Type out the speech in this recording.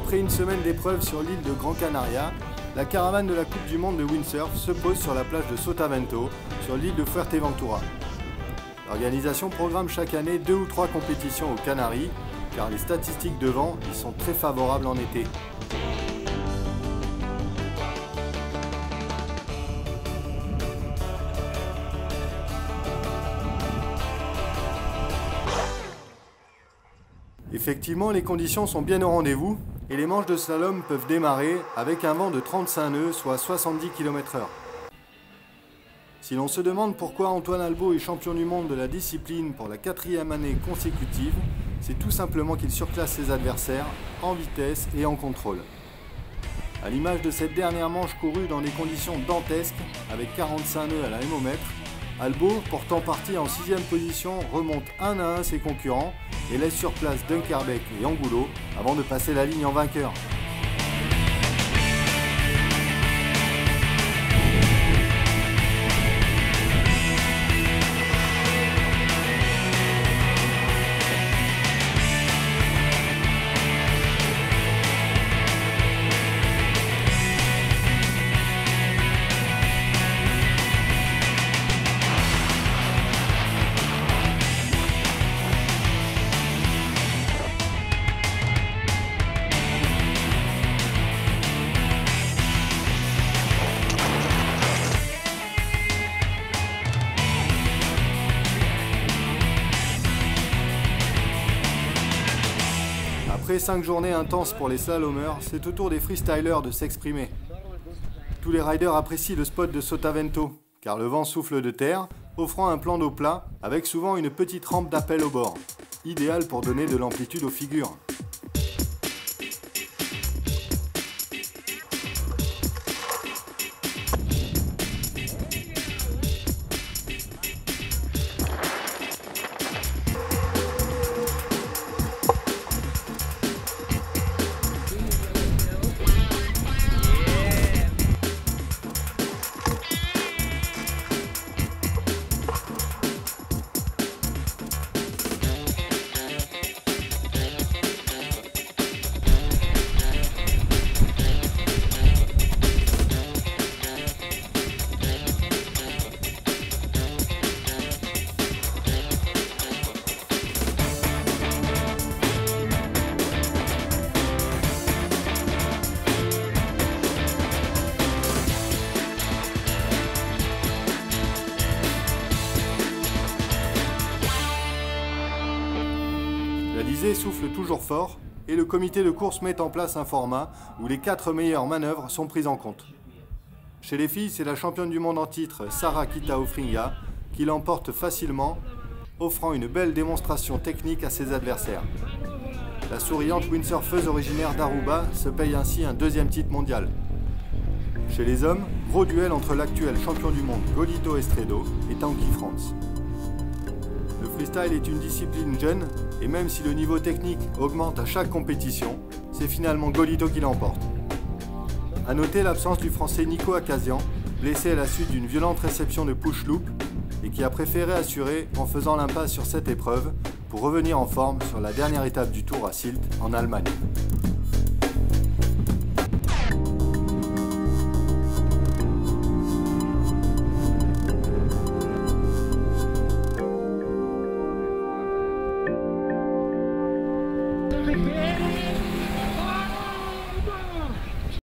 Après une semaine d'épreuves sur l'île de Gran Canaria, la caravane de la Coupe du Monde de windsurf se pose sur la plage de Sotavento, sur l'île de Fuerteventura. L'organisation programme chaque année 2 ou 3 compétitions aux Canaries, car les statistiques de vent y sont très favorables en été. Effectivement, les conditions sont bien au rendez-vous et les manches de slalom peuvent démarrer avec un vent de 35 nœuds, soit 70 km/h. Si l'on se demande pourquoi Antoine Albo est champion du monde de la discipline pour la 4e année consécutive, c'est tout simplement qu'il surclasse ses adversaires en vitesse et en contrôle. À l'image de cette dernière manche courue dans des conditions dantesques, avec 45 nœuds à la hémomètre, Albo, portant parti en 6e position, remonte 1 à 1 ses concurrents et laisse sur place Dunkerbeek et Angulo avant de passer la ligne en vainqueur. Après 5 journées intenses pour les slalomers, c'est au tour des freestylers de s'exprimer. Tous les riders apprécient le spot de Sotavento, car le vent souffle de terre, offrant un plan d'eau plat, avec souvent une petite rampe d'appel au bord, idéal pour donner de l'amplitude aux figures. L'Alizé souffle toujours fort et le comité de course met en place un format où les 4 meilleures manœuvres sont prises en compte. Chez les filles, c'est la championne du monde en titre, Sara Kita-Ofringa, qui l'emporte facilement, offrant une belle démonstration technique à ses adversaires. La souriante windsurfeuse originaire d'Aruba se paye ainsi un 2e titre mondial. Chez les hommes, gros duel entre l'actuel champion du monde Golito Estredo et Tanguy Frantz. Le freestyle est une discipline jeune et même si le niveau technique augmente à chaque compétition, c'est finalement Golito qui l'emporte. A noter l'absence du français Nico Akazian, blessé à la suite d'une violente réception de push loop et qui a préféré assurer en faisant l'impasse sur cette épreuve pour revenir en forme sur la dernière étape du Tour à Sylt en Allemagne. Yeah.